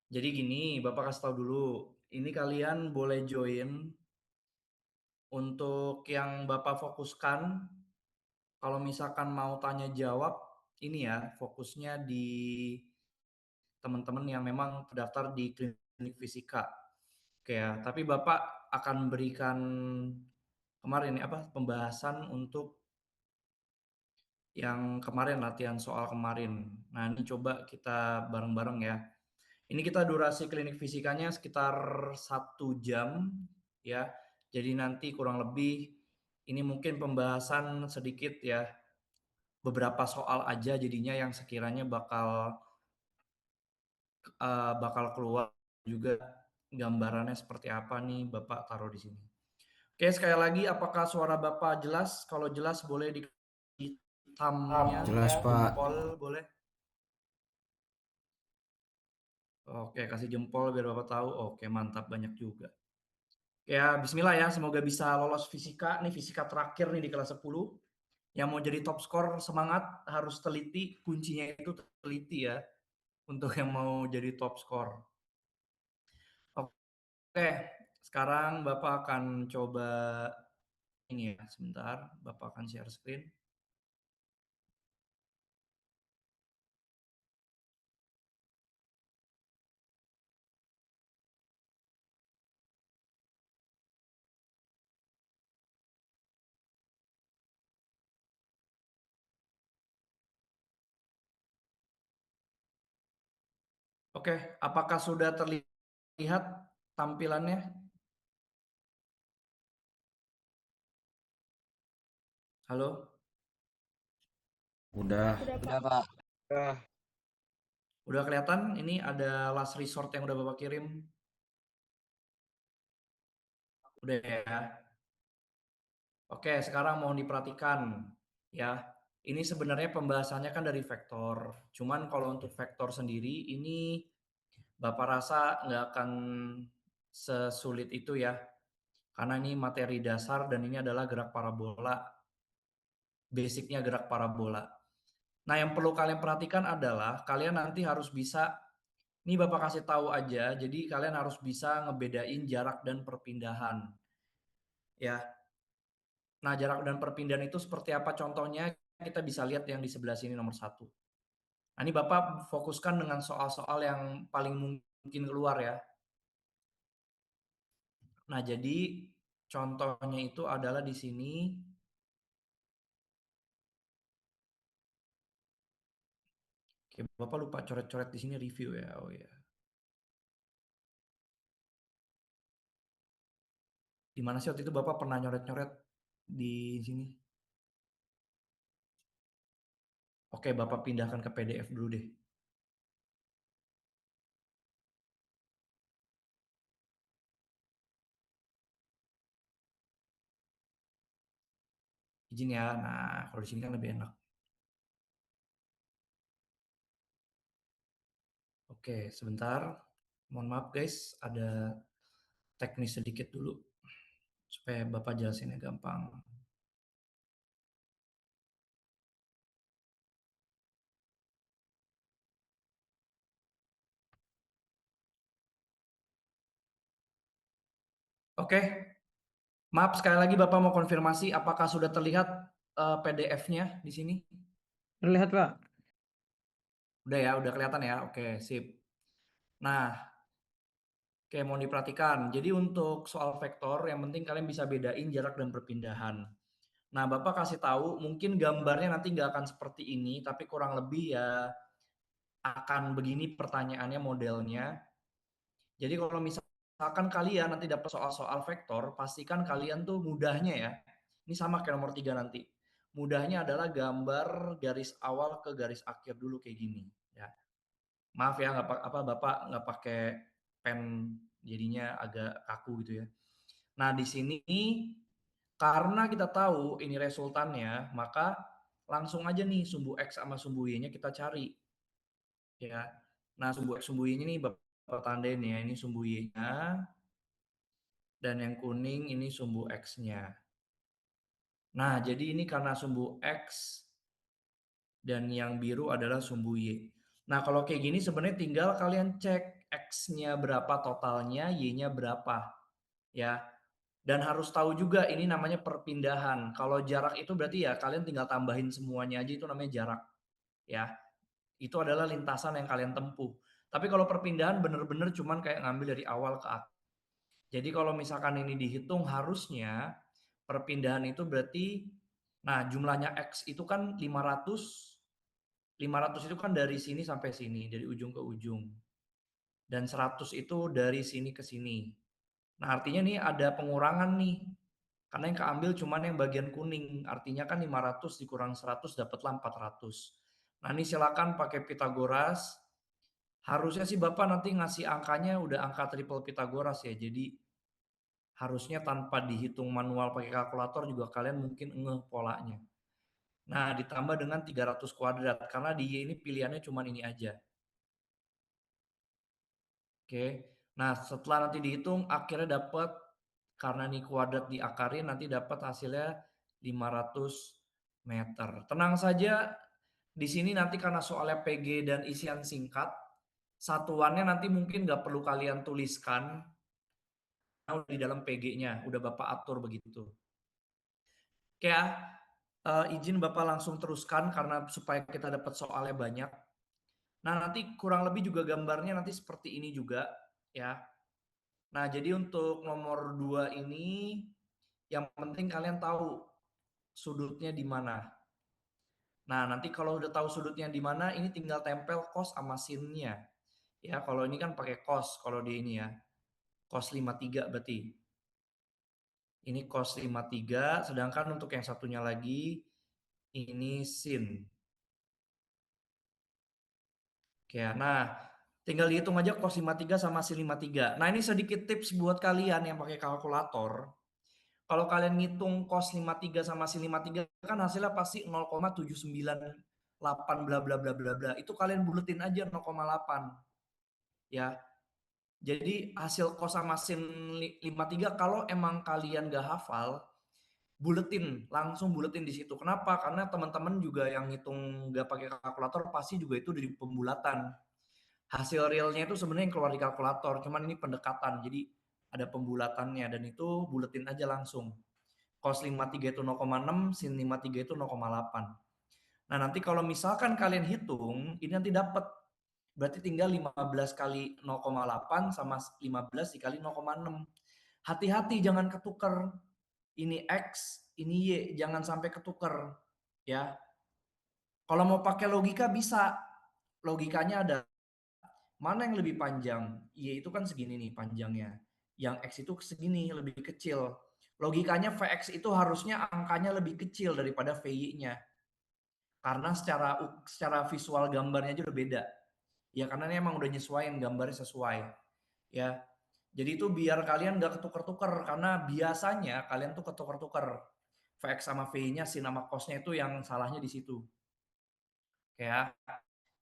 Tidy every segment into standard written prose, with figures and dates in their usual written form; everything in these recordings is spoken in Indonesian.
Jadi gini, Bapak kasih tahu dulu. Ini kalian boleh join untuk yang Bapak fokuskan. Kalau misalkan mau tanya jawab, ini ya fokusnya di teman-teman yang memang terdaftar di klinik fisika. Oke ya, tapi Bapak akan berikan kemarin apa pembahasan untuk yang kemarin latihan soal kemarin. Nah, ini coba kita bareng-bareng ya. Ini kita durasi klinik fisikanya sekitar 1 jam ya. Jadi nanti kurang lebih ini mungkin pembahasan sedikit ya. Beberapa soal aja jadinya yang sekiranya bakal keluar juga gambarannya seperti apa nih Bapak taruh di sini. Oke, sekali lagi apakah suara Bapak jelas? Kalau jelas boleh di thumbnya, Jelas, Pak. jempol boleh. Oke, kasih jempol biar Bapak tahu. Oke, mantap banyak juga. Ya, bismillah ya, semoga bisa lolos fisika. Nih fisika terakhir nih di kelas 10. Yang mau jadi top skor semangat, harus teliti. Kuncinya itu teliti ya untuk yang mau jadi top skor. Oke, sekarang Bapak akan coba ini ya, sebentar. Bapak akan share screen. Oke, apakah sudah terlihat tampilannya? Halo? Udah. Udah, Pak. Udah kelihatan? Ini ada last resort yang udah Bapak kirim. Udah ya. Oke, sekarang mohon diperhatikan ya. Ini sebenarnya pembahasannya kan dari vektor. Cuman kalau untuk vektor sendiri ini Bapak rasa nggak akan sesulit itu ya. Karena ini materi dasar dan ini adalah gerak parabola. Basicnya gerak parabola. Nah, yang perlu kalian perhatikan adalah kalian nanti harus bisa, ini Bapak kasih tahu aja, jadi kalian harus bisa ngebedain jarak dan perpindahan. Ya, nah jarak dan perpindahan itu seperti apa contohnya? Kita bisa lihat yang di sebelah sini nomor 1. Nah, ini Bapak fokuskan dengan soal-soal yang paling mungkin keluar ya. Nah, jadi contohnya itu adalah di sini. Oke, Bapak lupa coret-coret di sini review ya. Oh ya. Di mana sih waktu itu Bapak pernah nyoret-nyoret di sini? Oke, Bapak pindahkan ke PDF dulu deh. Izin ya. Nah, kalau di sini kan lebih enak. Oke, sebentar. Mohon maaf guys, ada teknis sedikit dulu supaya Bapak jelasinnya gampang. Oke, maaf sekali lagi Bapak mau konfirmasi apakah sudah terlihat PDF-nya di sini? Terlihat, Pak. Udah ya, udah kelihatan ya. Oke, sip. Nah, oke mau diperhatikan. Jadi untuk soal vektor yang penting kalian bisa bedain jarak dan perpindahan. Nah, Bapak kasih tahu mungkin gambarnya nanti nggak akan seperti ini, tapi kurang lebih ya akan begini pertanyaannya modelnya. Jadi kalau misalkan kalian nanti dapat soal-soal vektor, pastikan kalian tuh mudahnya ya. Ini sama kayak nomor 3 nanti. Mudahnya adalah gambar garis awal ke garis akhir dulu kayak gini ya. Maaf ya nggak apa Bapak nggak pakai pen jadinya agak kaku gitu ya. Nah, di sini karena kita tahu ini resultannya, maka langsung aja nih sumbu X sama sumbu Y-nya kita cari ya. Nah, sumbu X sumbu Y-nya nih Bapak tandain ya, ini sumbu Y-nya dan yang kuning ini sumbu X-nya. Nah, jadi ini karena sumbu X dan yang biru adalah sumbu Y. Nah, kalau kayak gini sebenarnya tinggal kalian cek X-nya berapa totalnya, Y-nya berapa, ya. Dan harus tahu juga ini namanya perpindahan. Kalau jarak itu berarti ya kalian tinggal tambahin semuanya aja itu namanya jarak, ya. Itu adalah lintasan yang kalian tempuh. Tapi kalau perpindahan bener-bener cuman kayak ngambil dari awal ke akhir. Jadi kalau misalkan ini dihitung harusnya perpindahan itu berarti, nah jumlahnya X itu kan 500, 500 itu kan dari sini sampai sini, dari ujung ke ujung. Dan 100 itu dari sini ke sini. Nah artinya nih ada pengurangan nih. Karena yang keambil cuman yang bagian kuning. Artinya kan 500 dikurang 100 dapatlah 400. Nah ini silakan pakai Pitagoras. Harusnya sih Bapak nanti ngasih angkanya udah angka triple Pitagoras ya. Jadi harusnya tanpa dihitung manual pakai kalkulator juga kalian mungkin ngeh polanya. Nah, ditambah dengan 300 kuadrat karena di Y ini pilihannya cuma ini aja. Oke. Nah, setelah nanti dihitung akhirnya dapat, karena ini kuadrat diakarin nanti dapat hasilnya 500 meter. Tenang saja, di sini nanti karena soalnya PG dan isian singkat, satuannya nanti mungkin nggak perlu kalian tuliskan di dalam PG-nya, udah Bapak atur begitu. Oke ya, izin Bapak langsung teruskan karena supaya kita dapat soalnya banyak. Nah, nanti kurang lebih juga gambarnya nanti seperti ini juga ya. Nah, jadi untuk nomor 2 ini yang penting kalian tahu sudutnya di mana. Nah, nanti kalau udah tahu sudutnya di mana, ini tinggal tempel cos sama sin-nya. Ya, kalau ini kan pakai cos kalau di ini ya. Cos 53 berarti. Ini cos 53, sedangkan untuk yang satunya lagi ini sin. Oke, nah tinggal dihitung aja cos 53 sama sin 53. Nah, ini sedikit tips buat kalian yang pakai kalkulator. Kalau kalian ngitung cos 53 sama sin 53 kan hasilnya pasti 0,798 bla bla bla bla bla. Itu kalian buletin aja 0,8 ya. Jadi hasil cos sama sin 53 kalau emang kalian gak hafal, buletin, langsung buletin di situ. Kenapa? Karena teman-teman juga yang ngitung gak pakai kalkulator pasti juga itu dari pembulatan. Hasil realnya itu sebenarnya yang keluar di kalkulator, cuman ini pendekatan. Jadi ada pembulatannya dan itu buletin aja langsung. Cos 53 itu 0,6, sin 53 itu 0,8. Nah, nanti kalau misalkan kalian hitung, ini nanti dapat. Berarti tinggal 15 kali 0,8 sama 15 dikali 0,6. Hati-hati jangan ketuker. Ini X, ini Y, jangan sampai ketuker. Ya. Kalau mau pakai logika bisa. Logikanya ada mana yang lebih panjang? Y itu kan segini nih panjangnya. Yang X itu segini, lebih kecil. Logikanya Vx itu harusnya angkanya lebih kecil daripada Vy-nya. Karena secara visual gambarnya aja udah beda. Ya karena ini emang udah nyesuaiin gambarnya sesuai. Ya. Jadi itu biar kalian gak ketuker-tuker karena biasanya kalian tuh ketuker-tuker. Vx sama V-nya, sin sama cos-nya itu yang salahnya di situ. Ya.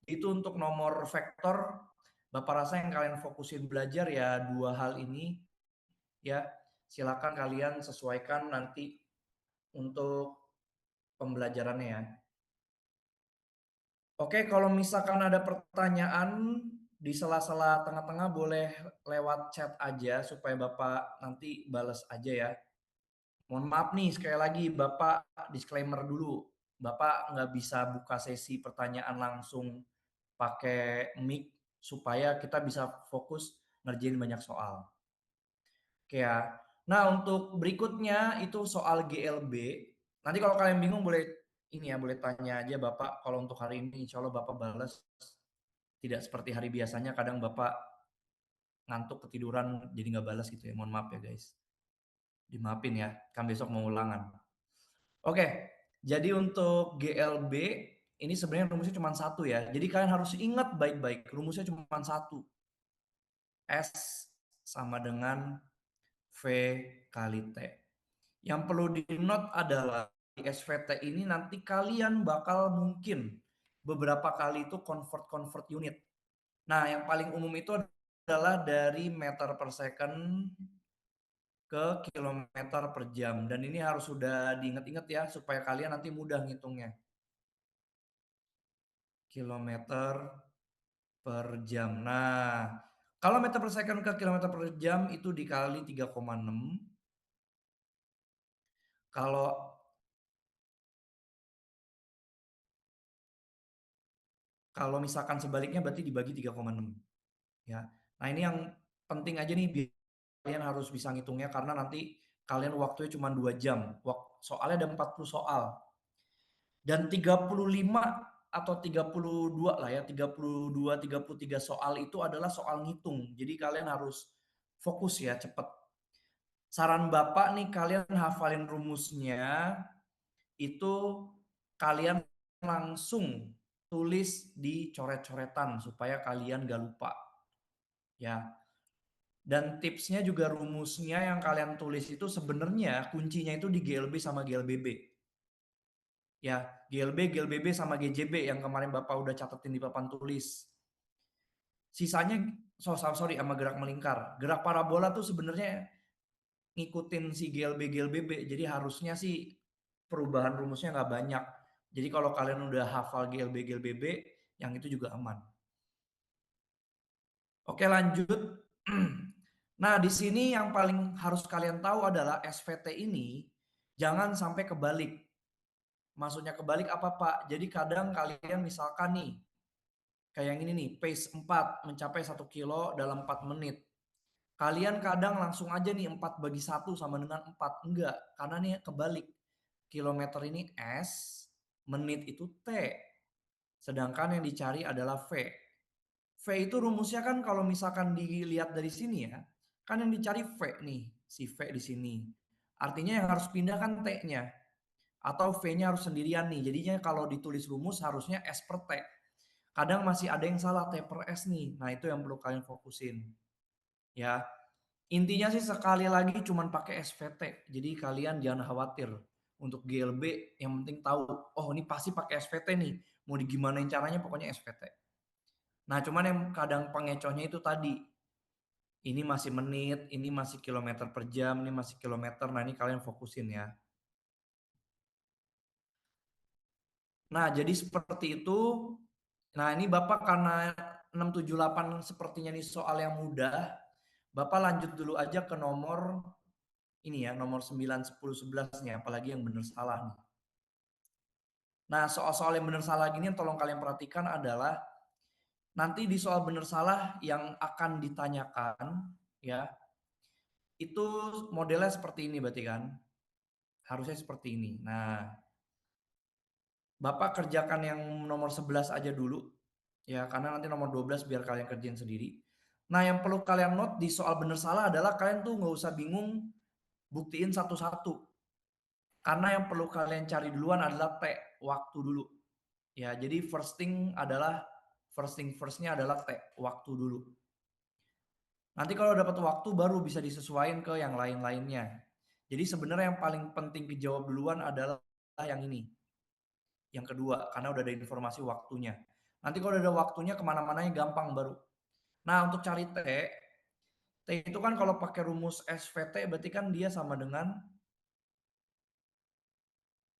Itu untuk nomor vektor, Bapak rasa yang kalian fokusin belajar ya dua hal ini ya. Silakan kalian sesuaikan nanti untuk pembelajarannya ya. Oke, kalau misalkan ada pertanyaan di sela-sela tengah-tengah boleh lewat chat aja supaya Bapak nanti bales aja ya. Mohon maaf nih sekali lagi Bapak disclaimer dulu. Bapak nggak bisa buka sesi pertanyaan langsung pakai mic supaya kita bisa fokus ngerjain banyak soal. Oke ya. Nah, untuk berikutnya itu soal GLB. Nanti kalau kalian bingung boleh ini ya, boleh tanya aja Bapak. Kalau untuk hari ini insya Allah Bapak balas. Tidak seperti hari biasanya kadang Bapak ngantuk ketiduran jadi nggak balas gitu ya. Mohon maaf ya guys. Dimaafin ya, kan besok mau ulangan. Oke, jadi untuk GLB ini sebenarnya rumusnya cuma satu ya. Jadi kalian harus ingat baik-baik, rumusnya cuma satu. S sama dengan V kali T. Yang perlu di-note adalah di SVT ini nanti kalian bakal mungkin beberapa kali itu convert unit. Nah, yang paling umum itu adalah dari meter per second ke kilometer per jam. Dan ini harus sudah diingat-ingat ya supaya kalian nanti mudah ngitungnya. Kilometer per jam. Nah, Kalau meter per second ke kilometer per jam itu dikali 3,6. Kalau kalau misalkan sebaliknya berarti dibagi 3,6 ya. Nah, ini yang penting aja nih biar kalian harus bisa ngitungnya karena nanti kalian waktunya cuma 2 jam. Soalnya ada 40 soal. Dan 35 atau 32 lah ya, 32, 33 soal itu adalah soal ngitung. Jadi kalian harus fokus ya, cepet. Saran Bapak nih kalian hafalin rumusnya, itu kalian langsung tulis di coret-coretan supaya kalian gak lupa ya. Dan tipsnya juga rumusnya yang kalian tulis itu sebenarnya kuncinya itu di GLB sama GLBB. Ya, GLB sama GJB yang kemarin Bapak udah catetin di papan tulis. Sisanya sorry sama gerak melingkar. Gerak parabola tuh sebenarnya ngikutin si GLB. Jadi harusnya sih perubahan rumusnya nggak banyak. Jadi kalau kalian udah hafal GLB, yang itu juga aman. Oke lanjut. Nah di sini yang paling harus kalian tahu adalah SVT ini jangan sampai kebalik. Maksudnya kebalik apa Pak? Jadi kadang kalian misalkan nih kayak yang ini nih, pace 4 mencapai 1 kilo dalam 4 menit. Kalian kadang langsung aja nih 4 bagi 1 sama dengan 4. Enggak, karena nih kebalik. Kilometer ini S, menit itu T. Sedangkan yang dicari adalah V. V itu rumusnya kan kalau misalkan dilihat dari sini ya, kan yang dicari V nih, si V di sini. Artinya yang harus pindah kan T-nya. Atau V-nya harus sendirian nih. Jadinya kalau ditulis rumus harusnya S per T. Kadang masih ada yang salah T per S nih. Nah itu yang perlu kalian fokusin. Ya, intinya sih sekali lagi cuman pakai SVT. Jadi kalian jangan khawatir. Untuk GLB yang penting tahu, oh ini pasti pakai SVT nih. Mau digimanain caranya pokoknya SVT. Nah cuman yang kadang pengecohnya itu tadi. Ini masih menit, ini masih kilometer per jam, ini masih kilometer. Nah ini kalian fokusin ya. Nah jadi seperti itu. Nah ini Bapak karena 678 sepertinya nih soal yang mudah. Bapak lanjut dulu aja ke nomor ini ya, nomor 9, 10, 11 nih, apalagi yang benar salah nih. Nah, soal-soal yang benar salah gini yang tolong kalian perhatikan adalah nanti di soal benar salah yang akan ditanyakan ya, itu modelnya seperti ini berarti kan. Harusnya seperti ini. Nah, Bapak kerjakan yang nomor 11 aja dulu ya, karena nanti nomor 12 biar kalian kerjain sendiri. Nah, yang perlu kalian note di soal benar salah adalah kalian tuh nggak usah bingung buktiin satu-satu. Karena yang perlu kalian cari duluan adalah T, waktu dulu. Ya, jadi first thing firstnya adalah T, waktu dulu. Nanti kalau dapat waktu baru bisa disesuaikan ke yang lain-lainnya. Jadi sebenarnya yang paling penting dijawab duluan adalah yang ini. Yang kedua, karena udah ada informasi waktunya. Nanti kalau udah ada waktunya kemana-mananya gampang baru. Nah untuk cari T, T itu kan kalau pakai rumus SVT berarti kan dia sama dengan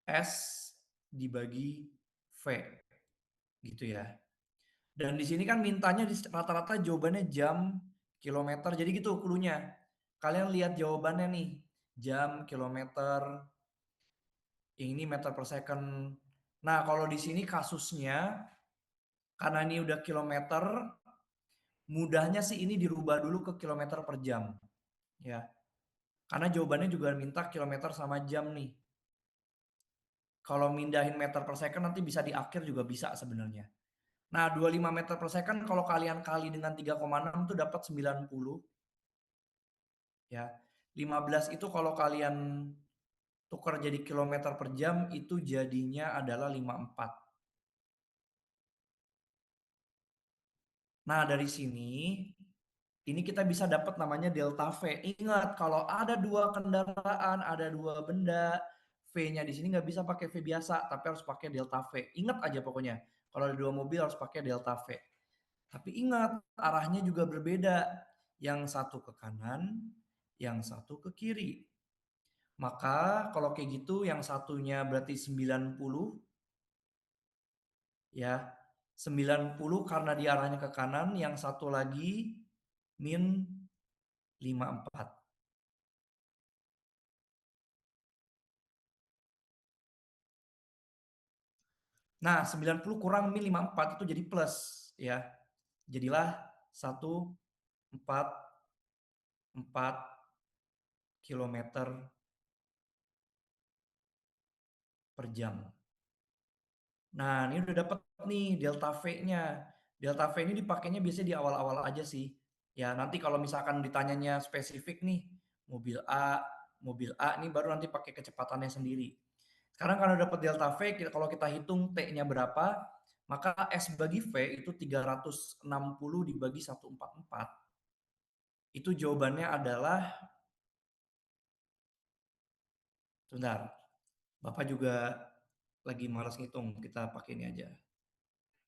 S dibagi V. Gitu ya. Dan di sini kan mintanya rata-rata jawabannya jam, kilometer. Jadi gitu clue-nya. Kalian lihat jawabannya nih. Jam, kilometer, yang ini meter per second. Nah, kalau di sini kasusnya karena ini udah kilometer, mudahnya sih ini dirubah dulu ke kilometer per jam. Ya. Karena jawabannya juga minta kilometer sama jam nih. Kalau mindahin meter per second nanti bisa di akhir juga bisa sebenarnya. Nah, 25 meter per second kalau kalian kali dengan 3,6 itu dapat 90 ya. 15 itu kalau kalian tukar jadi kilometer per jam itu jadinya adalah 54. Nah, dari sini ini kita bisa dapat namanya delta V. Ingat kalau ada dua kendaraan, ada dua benda, V-nya di sini nggak bisa pakai V biasa, tapi harus pakai delta V. Ingat aja pokoknya, kalau ada dua mobil harus pakai delta V. Tapi ingat, arahnya juga berbeda. Yang satu ke kanan, yang satu ke kiri. Maka kalau kayak gitu yang satunya berarti 90 ya. 90 karena dia arahnya ke kanan, yang satu lagi min 54. Nah, 90 kurang min 54 itu jadi plus ya. Jadilah 144 kilometer per jam. Nah, ini udah dapet nih delta V-nya. Delta V ini dipakainya biasanya di awal-awal aja sih. Ya, nanti kalau misalkan ditanyanya spesifik nih, mobil A, mobil A ini baru nanti pakai kecepatannya sendiri. Sekarang kalau dapat delta V, kalau kita hitung T-nya berapa, maka S bagi V itu 360 dibagi 144. Itu jawabannya adalah, sebentar, Bapak juga lagi malas ngitung, kita pakai ini aja.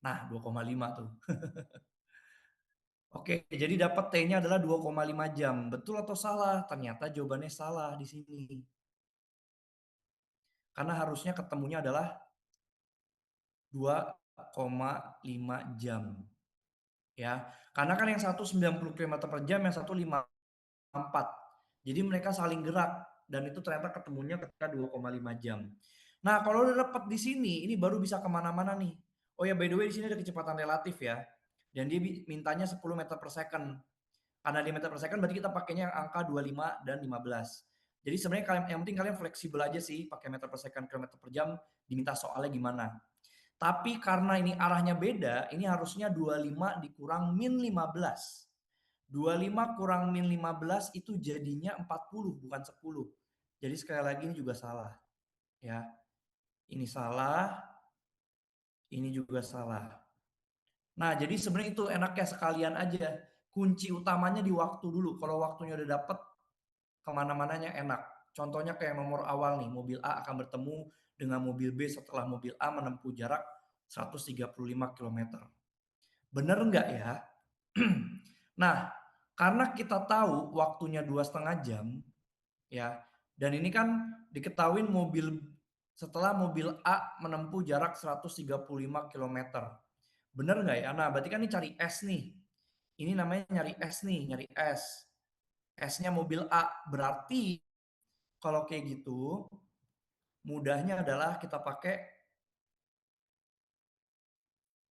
Nah, 2,5 tuh. Oke, jadi dapat T-nya adalah 2,5 jam. Betul atau salah? Ternyata jawabannya salah di sini. Karena harusnya ketemunya adalah 2,5 jam. Ya, karena kan yang satu 90 km per jam, yang satu 54. Jadi mereka saling gerak dan itu ternyata ketemunya ketika 2,5 jam. Nah, kalau udah dapat di sini, ini baru bisa kemana-mana nih. Oh ya, by the way di sini ada kecepatan relatif ya. Dan dia mintanya 10 meter per second. Karena di meter per second berarti kita pakainya angka 25 dan 15. Jadi sebenarnya kalian, yang penting kalian fleksibel aja sih pakai meter per second, kilometer per jam, diminta soalnya gimana. Tapi karena ini arahnya beda, ini harusnya 25 dikurang min 15. 25 kurang min 15 itu jadinya 40 bukan 10. Jadi sekali lagi ini juga salah ya. Ini salah, ini juga salah. Nah, jadi sebenarnya itu enaknya sekalian aja. Kunci utamanya di waktu dulu. Kalau waktunya udah dapet, kemana-mananya enak. Contohnya kayak nomor awal nih, mobil A akan bertemu dengan mobil B setelah mobil A menempuh jarak 135 km. Bener nggak ya? Nah, karena kita tahu waktunya 2,5 jam, ya, dan ini kan diketahui setelah mobil A menempuh jarak 135 km. Bener nggak ya? Nah, berarti kan ini cari S nih. Ini namanya nyari S nih, nyari S. S-nya mobil A. Berarti kalau kayak gitu, mudahnya adalah kita pakai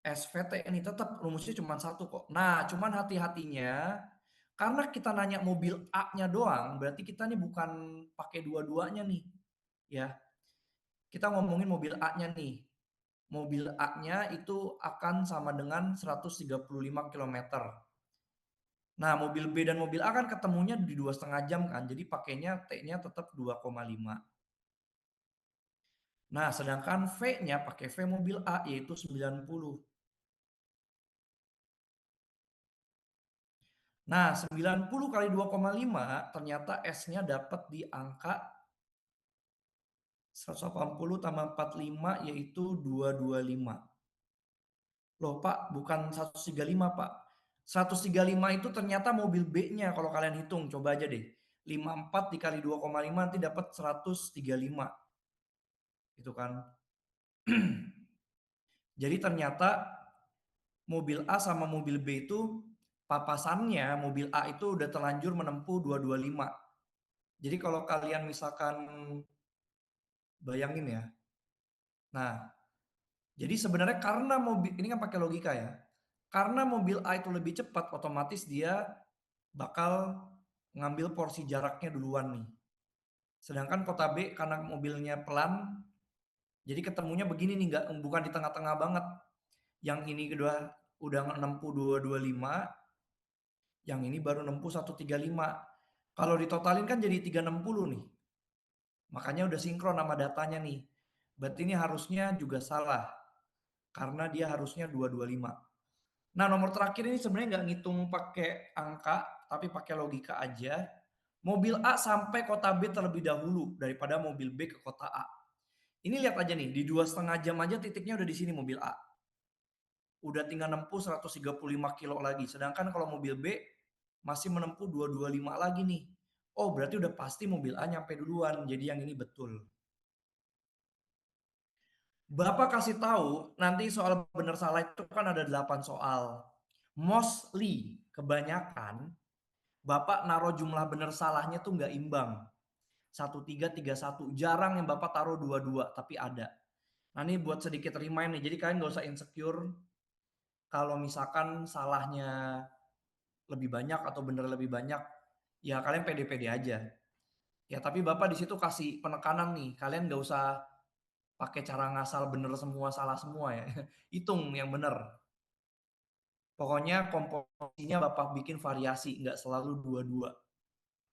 SVT ini tetap rumusnya cuma satu kok. Nah, cuman hati-hatinya karena kita nanya mobil A-nya doang, berarti kita nih bukan pakai dua-duanya nih. Ya, kita ngomongin mobil A-nya nih. Mobil A-nya itu akan sama dengan 135 km. Nah, mobil B dan mobil A kan ketemunya di 2,5 jam kan, jadi pakainya T-nya tetap 2,5. Nah, sedangkan V-nya pakai V mobil A yaitu 90. Nah, 90 kali 2,5 ternyata S-nya dapat di angka 180 tambah 45 yaitu 225. Loh Pak, bukan 135 Pak. 135 itu ternyata mobil B-nya kalau kalian hitung. Coba aja deh. 54 dikali 2,5 nanti dapat 135. Itu kan. Jadi ternyata mobil A sama mobil B itu papasannya mobil A itu udah terlanjur menempuh 225. Jadi kalau kalian misalkan bayangin ya. Nah, jadi sebenarnya karena mobil ini kan pakai logika ya. Karena mobil A itu lebih cepat, otomatis dia bakal ngambil porsi jaraknya duluan nih. Sedangkan kota B karena mobilnya pelan, jadi ketemunya begini nih, nggak bukan di tengah-tengah banget. Yang ini kedua udah menempuh 225, yang ini baru nempuh 135. Kalau ditotalin kan jadi 360 nih. Makanya udah sinkron sama datanya nih. Berarti ini harusnya juga salah. Karena dia harusnya 225. Nah, nomor terakhir ini sebenarnya nggak ngitung pakai angka, tapi pakai logika aja. Mobil A sampai kota B terlebih dahulu daripada mobil B ke kota A. Ini lihat aja nih, di 2,5 jam aja titiknya udah di sini mobil A. Udah tinggal nempuh 135 kilo lagi. Sedangkan kalau mobil B masih menempuh 225 lagi nih. Oh, berarti udah pasti mobil A nyampe duluan. Jadi yang ini betul. Bapak kasih tahu nanti soal benar salah itu kan ada 8 soal. Mostly kebanyakan Bapak naruh jumlah benar salahnya tuh nggak imbang. 1331. Jarang yang Bapak taruh 22, tapi ada. Nah ini buat sedikit remind nih, jadi kalian nggak usah insecure kalau misalkan salahnya lebih banyak atau bener lebih banyak, ya kalian pede-pede aja. Ya tapi Bapak di situ kasih penekanan nih, kalian nggak usah pakai cara ngasal bener semua, salah semua ya. Hitung yang bener. Pokoknya komposisinya Bapak bikin variasi, nggak selalu dua-dua.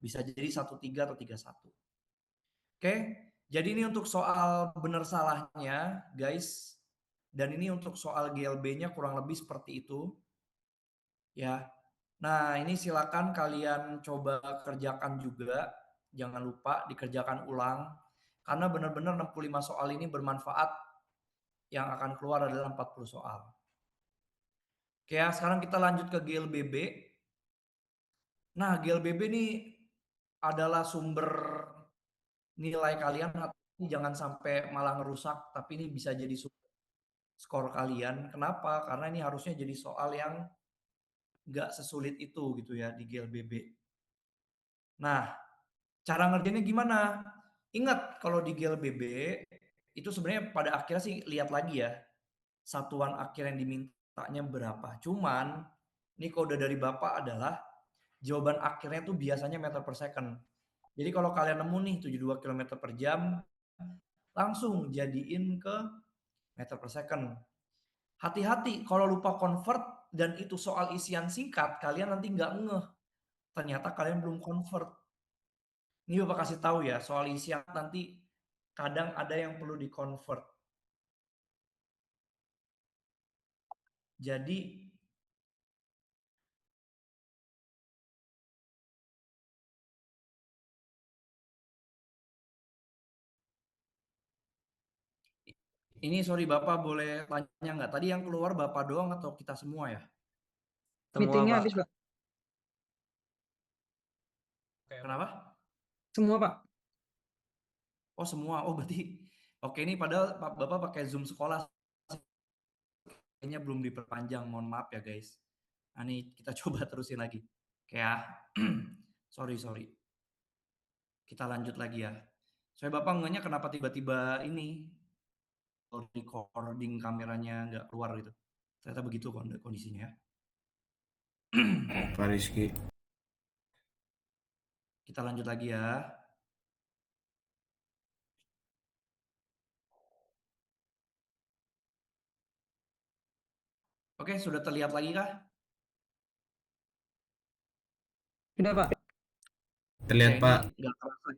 Bisa jadi 13 atau 31. Oke, jadi ini untuk soal benar salahnya, guys. Dan ini untuk soal GLB-nya kurang lebih seperti itu, ya. Nah, ini silakan kalian coba kerjakan juga. Jangan lupa dikerjakan ulang. Karena benar-benar 65 soal ini bermanfaat. Yang akan keluar adalah 40 soal. Oke ya, sekarang kita lanjut ke GLBB. Nah, GLBB ini adalah sumber nilai kalian, tapi jangan sampai malah ngerusak, tapi ini bisa jadi skor kalian. Kenapa? Karena ini harusnya jadi soal yang nggak sesulit itu gitu ya di GLBB. Nah, cara ngerjainnya gimana? Ingat kalau di GLBB itu sebenarnya pada akhirnya sih lihat lagi ya, satuan akhir yang dimintanya berapa. Cuman ini kode dari Bapak adalah jawaban akhirnya tuh biasanya meter per second. Jadi kalau kalian nemu nih 72 km per jam, langsung jadiin ke meter per second. Hati-hati kalau lupa convert dan itu soal isian singkat, kalian nanti nggak ngeh. Ternyata kalian belum convert. Ini Bapak kasih tahu ya, soal isian nanti kadang ada yang perlu di-convert. Jadi ini sorry Bapak boleh tanya nggak? Tadi yang keluar Bapak doang atau kita semua ya? Semua Meetingnya Pak. habis, Pak. Kenapa? Semua, Pak. Oh semua. Oh berarti oke ini padahal Bapak pakai Zoom sekolah kayaknya belum diperpanjang. Mohon maaf ya guys. Nah, ini kita coba terusin lagi. Kayak sorry. Kita lanjut lagi ya. Saya Bapak ngehnya kenapa tiba-tiba ini recording kameranya nggak keluar gitu. Ternyata begitu kondisinya ya. Pak Rizky. Kita lanjut lagi ya. Oke, sudah terlihat lagi kah? Sudah, Pak. Oke, Terlihat ini Pak. nggak kerasa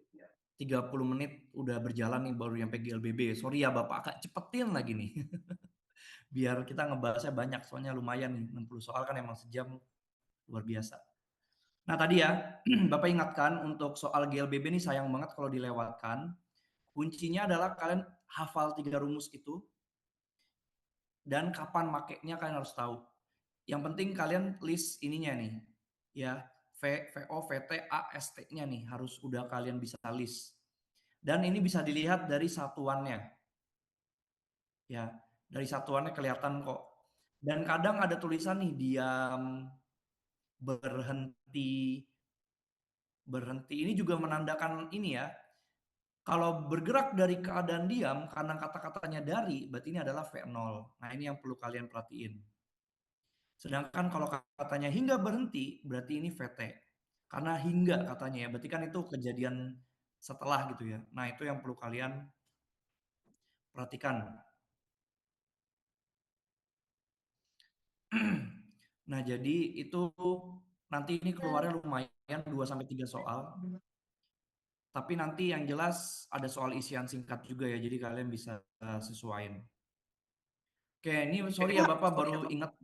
30 menit udah berjalan nih baru nyampe GLBB. Sorry ya Bapak, agak cepetin lagi nih. Biar kita ngebahasnya banyak, soalnya lumayan nih. 60 soal kan emang sejam, luar biasa. Nah tadi ya, Bapak ingatkan untuk soal GLBB ini sayang banget kalau dilewatkan. Kuncinya adalah kalian hafal 3 rumus itu, dan kapan makainya kalian harus tahu. Yang penting kalian list ininya nih, ya VO, VT, A, ST-nya nih harus udah kalian bisa list. Dan ini bisa dilihat dari satuannya, ya dari satuannya kelihatan kok. Dan kadang ada tulisan nih diam, berhenti, berhenti. Ini juga menandakan ini ya. Kalau bergerak dari keadaan diam karena kata-katanya dari, berarti ini adalah V0. Nah, ini yang perlu kalian perhatiin. Sedangkan kalau katanya hingga berhenti, berarti ini VT. Karena hingga katanya ya, berarti kan itu kejadian setelah gitu ya. Nah, itu yang perlu kalian perhatikan. Nah, jadi itu nanti ini keluarnya lumayan 2 sampai 3 soal. Tapi nanti yang jelas ada soal isian singkat juga ya, jadi kalian bisa sesuaiin. Oke, ini sorry ya Bapak baru ingat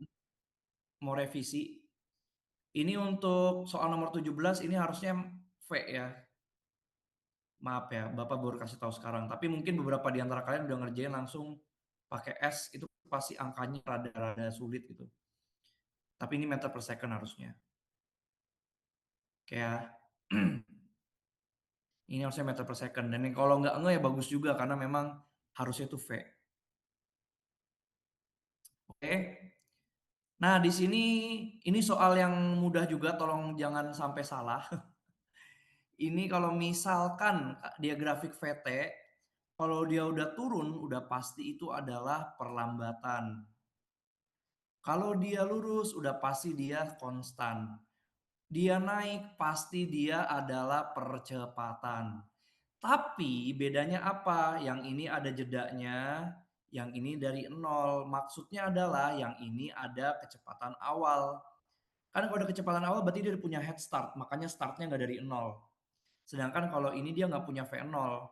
mau revisi. Ini untuk soal nomor 17 ini harusnya V ya. Maaf ya, Bapak baru kasih tahu sekarang. Tapi mungkin beberapa di antara kalian udah ngerjain langsung pakai S, itu pasti angkanya rada-rada sulit gitu. Tapi ini meter per second harusnya. Kayak ini harusnya meter per second. Dan kalau nggak nge ya bagus juga karena memang harusnya itu V. Oke. Nah, di sini ini soal yang mudah juga, tolong jangan sampai salah. Ini kalau misalkan dia grafik VT, kalau dia udah turun, udah pasti itu adalah perlambatan. Kalau dia lurus, udah pasti dia konstan. Dia naik, pasti dia adalah percepatan. Tapi bedanya apa? Yang ini ada jedanya, yang ini dari nol. Maksudnya adalah yang ini ada kecepatan awal. Kan kalau ada kecepatan awal berarti dia punya head start, makanya startnya nggak dari nol. Sedangkan kalau ini dia nggak punya V0,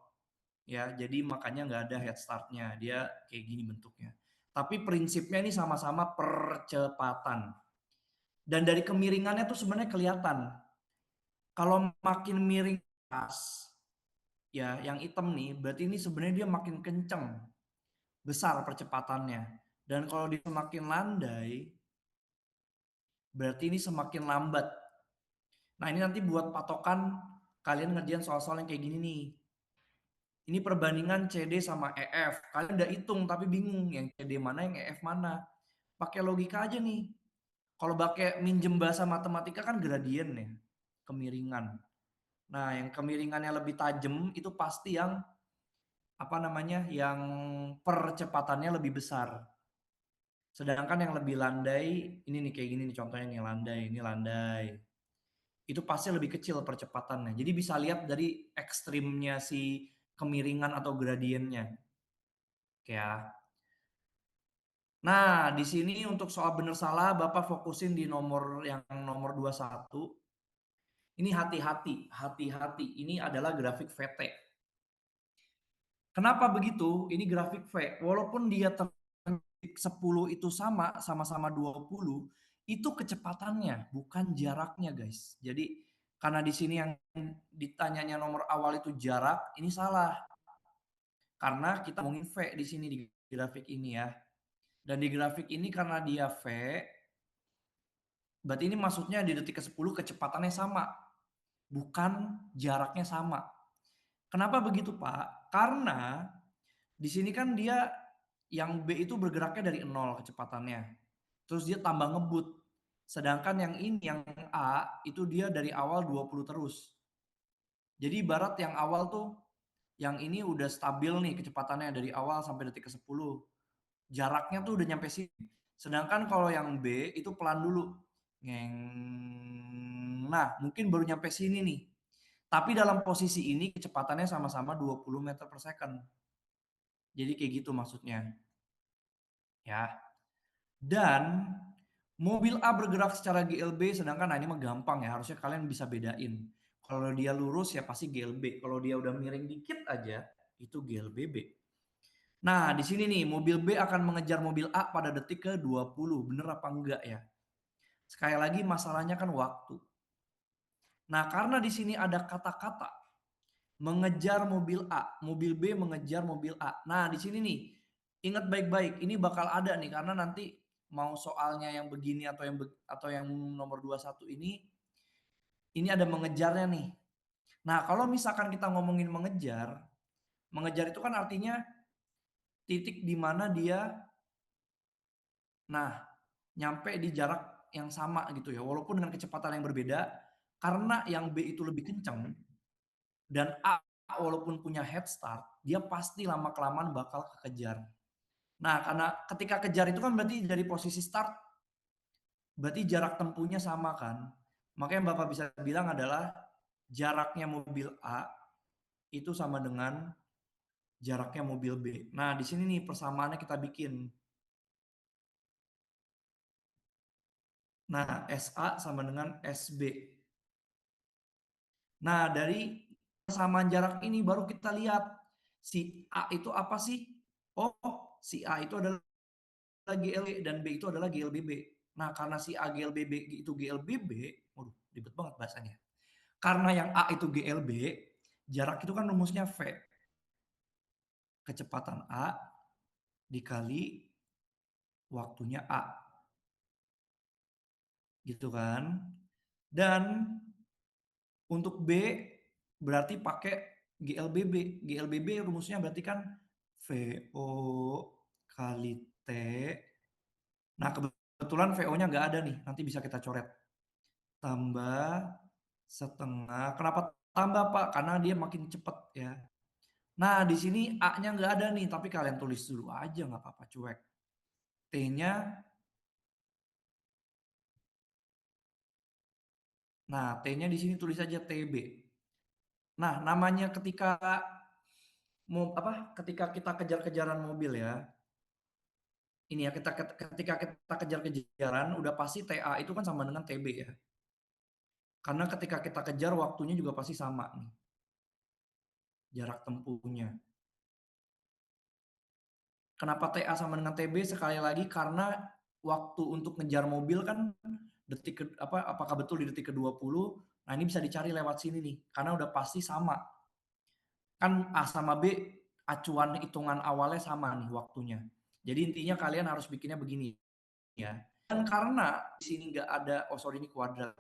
ya, jadi makanya nggak ada head startnya. Dia kayak gini bentuknya. Tapi prinsipnya ini sama-sama percepatan. Dan dari kemiringannya tuh sebenarnya kelihatan. Kalau makin miring pas, ya yang hitam nih, berarti ini sebenarnya dia makin kenceng, besar percepatannya. Dan kalau dia semakin landai, berarti ini semakin lambat. Nah ini nanti buat patokan kalian ngerjain soal-soal yang kayak gini nih. Ini perbandingan CD sama EF. Kalian udah hitung tapi bingung yang CD mana, yang EF mana. Pakai logika aja nih. Kalau pakai minjem bahasa matematika kan gradien ya, kemiringan. Nah, yang kemiringannya lebih tajam itu pasti yang apa namanya? Yang percepatannya lebih besar. Sedangkan yang lebih landai, ini nih kayak gini nih contohnya nih landai, ini landai. Itu pasti lebih kecil percepatannya. Jadi bisa lihat dari ekstrimnya si kemiringan atau gradiennya. Ya. Nah, di sini untuk soal benar salah Bapak fokusin di nomor yang nomor 21. Ini hati-hati, hati-hati. Ini adalah grafik VT. Kenapa begitu? Ini grafik V. Walaupun dia 10 itu sama-sama 20, itu kecepatannya, bukan jaraknya, guys. Jadi karena di sini yang ditanyanya nomor awal itu jarak, ini salah. Karena kita ngomongin V di sini di grafik ini ya. Dan di grafik ini karena dia V, berarti ini maksudnya di detik ke-10 kecepatannya sama, bukan jaraknya sama. Kenapa begitu, Pak? Karena di sini kan dia yang B itu bergeraknya dari nol kecepatannya. Terus dia tambah ngebut. Sedangkan yang ini yang A itu dia dari awal 20 terus. Jadi ibarat yang awal tuh yang ini udah stabil nih kecepatannya dari awal sampai detik ke-10. Jaraknya tuh udah nyampe sini. Sedangkan kalau yang B itu pelan dulu. Ngeng. Nah, mungkin baru nyampe sini nih. Tapi dalam posisi ini kecepatannya sama-sama 20 meter per second. Jadi kayak gitu maksudnya. Ya. Dan mobil A bergerak secara GLB sedangkan nah ini mah gampang ya, harusnya kalian bisa bedain. Kalau dia lurus ya pasti GLB, kalau dia udah miring dikit aja itu GLBB. Nah, di sini nih mobil B akan mengejar mobil A pada detik ke-20. Bener apa enggak ya? Sekali lagi masalahnya kan waktu. Nah, karena di sini ada kata-kata mengejar mobil A, mobil B mengejar mobil A. Nah, di sini nih, ingat baik-baik, ini bakal ada nih karena nanti mau soalnya yang begini atau yang nomor 21 ini ada mengejarnya nih. Nah, kalau misalkan kita ngomongin mengejar, mengejar itu kan artinya titik di mana dia nah nyampe di jarak yang sama gitu ya, walaupun dengan kecepatan yang berbeda karena yang B itu lebih kencang dan A walaupun punya head start, dia pasti lama-kelamaan bakal kekejar. Nah, karena ketika kejar itu kan berarti dari posisi start, berarti jarak tempuhnya sama kan. Makanya Bapak bisa bilang adalah jaraknya mobil A itu sama dengan jaraknya mobil B. Nah, di sini nih persamaannya kita bikin. Nah, SA sama dengan SB. Nah, dari persamaan jarak ini baru kita lihat si A itu apa sih? Oh, si A itu adalah GLB dan B itu adalah GLBB. Nah, karena si A GLBB itu GLBB, waduh, ribet banget bahasanya. Karena yang A itu GLB, jarak itu kan rumusnya V. Kecepatan A dikali waktunya A. Gitu kan. Dan untuk B berarti pakai GLBB. GLBB rumusnya berarti kan VO kali T. Nah, kebetulan VO-nya nggak ada nih, nanti bisa kita coret. Tambah setengah, kenapa tambah Pak? Karena dia makin cepet ya. Nah di sini A-nya nggak ada nih, tapi kalian tulis dulu aja nggak apa-apa, cuek. T-nya, nah T-nya di sini tulis aja TB. Nah namanya ketika ketika kita kejar-kejaran mobil ya, ini ya ketika kita kejar-kejaran udah pasti TA itu kan sama dengan TB ya. Karena ketika kita kejar waktunya juga pasti sama nih, jarak tempuhnya. Kenapa TA sama dengan TB? Sekali lagi karena waktu untuk ngejar mobil kan apakah betul di detik ke-20? Nah, ini bisa dicari lewat sini nih, karena udah pasti sama. Kan A sama B acuan hitungan awalnya sama nih waktunya. Jadi intinya kalian harus bikinnya begini ya. Dan karena di sini nggak ada, oh sorry ini kuadrat.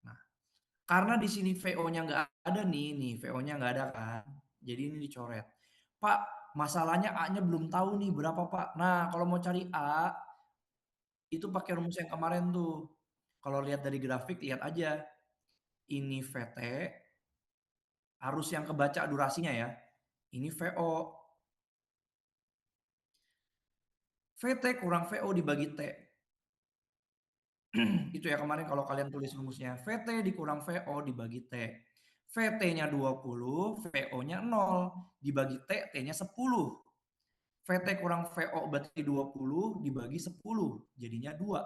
Nah, karena di sini VO-nya nggak ada nih VO-nya nggak ada kan. Jadi ini dicoret. Pak, masalahnya A-nya belum tahu nih berapa Pak. Nah, kalau mau cari A, itu pakai rumus yang kemarin tuh. Kalau lihat dari grafik, lihat aja. Ini VT, harus yang kebaca durasinya ya. Ini VO. VT kurang VO dibagi T. Itu ya kemarin kalau kalian tulis rumusnya. VT dikurang VO dibagi T. VT-nya 20, VO-nya 0. Dibagi T, T-nya 10. VT kurang VO berarti 20 dibagi 10. Jadinya 2.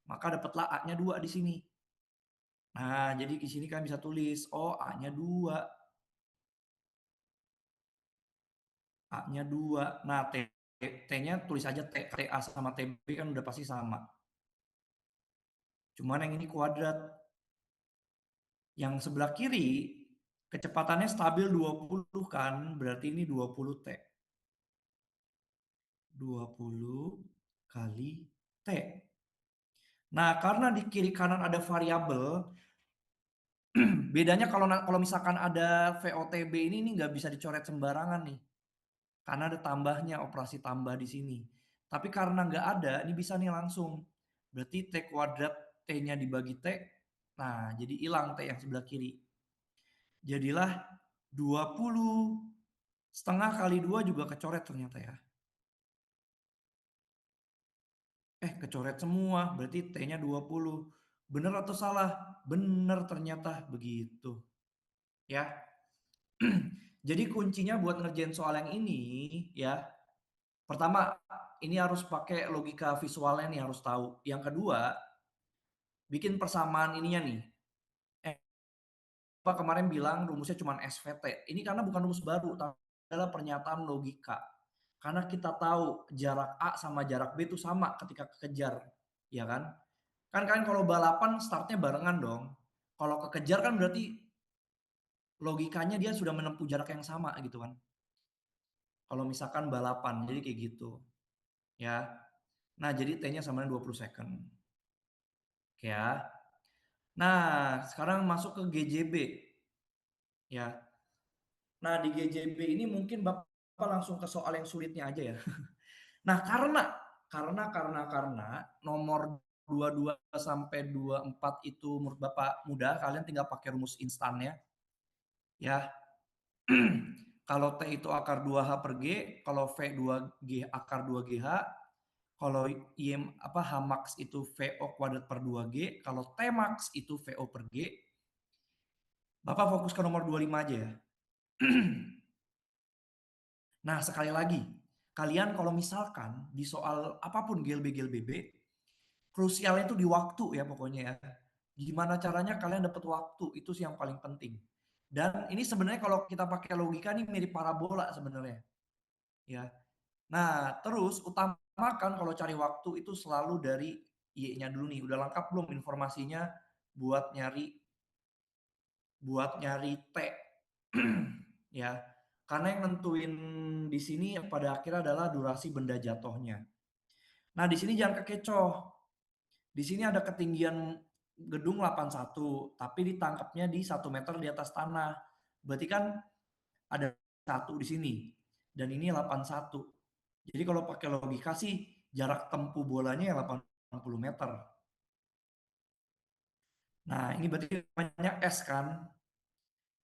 Maka dapatlah A-nya 2 di sini. Nah, jadi di sini kalian bisa tulis, oh A-nya 2. A-nya 2. Nah, T-nya tulis aja T. TA sama TB kan udah pasti sama. Cuman yang ini kuadrat. Yang sebelah kiri, kecepatannya stabil 20 kan, berarti ini 20 T. 20 kali T. Nah, karena di kiri kanan ada variabel, bedanya kalau misalkan ada VOTB ini nggak bisa dicoret sembarangan nih. Karena ada tambahnya, operasi tambah di sini. Tapi karena nggak ada, ini bisa nih langsung. Berarti T kuadrat T-nya dibagi T, nah jadi hilang T yang sebelah kiri. Jadilah 20 setengah kali 2 juga kecoret ternyata ya. Kecoret semua, berarti T-nya 20. Bener atau salah? Bener ternyata begitu. Ya. Jadi kuncinya buat ngerjain soal yang ini ya. Pertama, ini harus pakai logika visualnya nih harus tahu. Yang kedua, bikin persamaan ininya nih. Pak kemarin bilang rumusnya cuma SVT. Ini karena bukan rumus baru, tapi adalah pernyataan logika. Karena kita tahu jarak A sama jarak B itu sama ketika kekejar, ya kan? Kan kalian kalau balapan startnya barengan dong. Kalau kekejar kan berarti logikanya dia sudah menempuh jarak yang sama gitu kan. Kalau misalkan balapan, jadi kayak gitu. Ya. Nah, jadi T-nya sama dengan 20 second. Oke ya. Nah, sekarang masuk ke GJB. Ya. Nah, di GJB ini mungkin Bapak langsung ke soal yang sulitnya aja ya. Nah, karena nomor 22 sampai 24 itu menurut Bapak mudah, kalian tinggal pakai rumus instannya. Ya. Kalau T itu akar 2H per G, kalau V 2G akar 2GH, kalau H max itu VO kuadrat per 2G, kalau T max itu VO per G. Bapak fokus ke nomor 25 aja ya. Nah, sekali lagi, kalian kalau misalkan di soal apapun GLB, krusialnya itu di waktu ya pokoknya ya. Gimana caranya kalian dapat waktu, itu sih yang paling penting. Dan ini sebenarnya kalau kita pakai logika nih mirip parabola sebenarnya. Ya. Nah, terus utamakan kalau cari waktu itu selalu dari Y-nya dulu nih. Udah lengkap belum informasinya buat nyari T. Ya. Karena yang nentuin di sini pada akhirnya adalah durasi benda jatuhnya. Nah, di sini jangan kekecoh. Di sini ada ketinggian gedung 81, tapi ditangkapnya di 1 meter di atas tanah. Berarti kan ada 1 di sini. Dan ini 81. Jadi kalau pakai logika sih jarak tempuh bolanya ya 80 meter. Nah, ini berarti namanya S kan?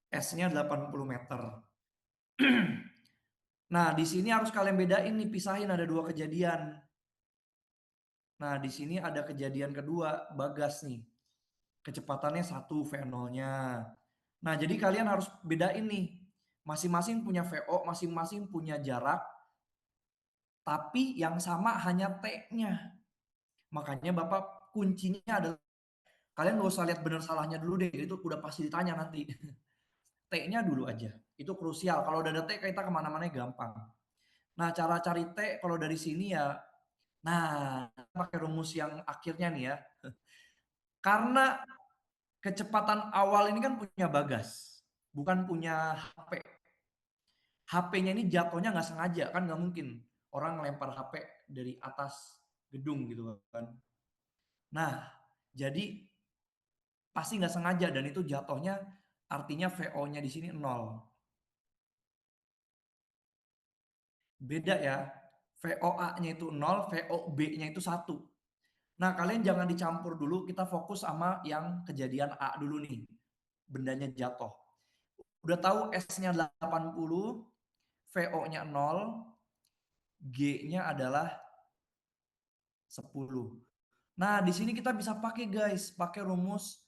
S-nya 80 meter. Nah, di sini harus kalian bedain nih, pisahin ada dua kejadian. Nah, di sini ada kejadian kedua, Bagas nih. Kecepatannya 1 V0-nya. Nah, jadi kalian harus bedain nih. Masing-masing punya VO, masing-masing punya jarak, tapi yang sama hanya T-nya. Makanya Bapak kuncinya adalah kalian gak usah lihat benar salahnya dulu deh, itu udah pasti ditanya nanti. T-nya dulu aja, itu krusial. Kalau udah ada T, kita kemana-mana gampang. Nah, cara cari T kalau dari sini ya, nah pakai rumus yang akhirnya nih ya. Karena kecepatan awal ini kan punya Bagas, bukan punya HP. HP-nya ini jatuhnya nggak sengaja, kan nggak mungkin orang ngelempar HP dari atas gedung gitu kan. Nah, jadi pasti nggak sengaja dan itu jatuhnya artinya VO-nya di sini 0. Beda ya. VOA-nya itu 0, VOB-nya itu 1. Nah, kalian jangan dicampur dulu, kita fokus sama yang kejadian A dulu nih. Bendanya jatuh. Udah tahu S-nya 80, VO-nya 0, G-nya adalah 10. Nah, di sini kita bisa pakai guys, pakai rumus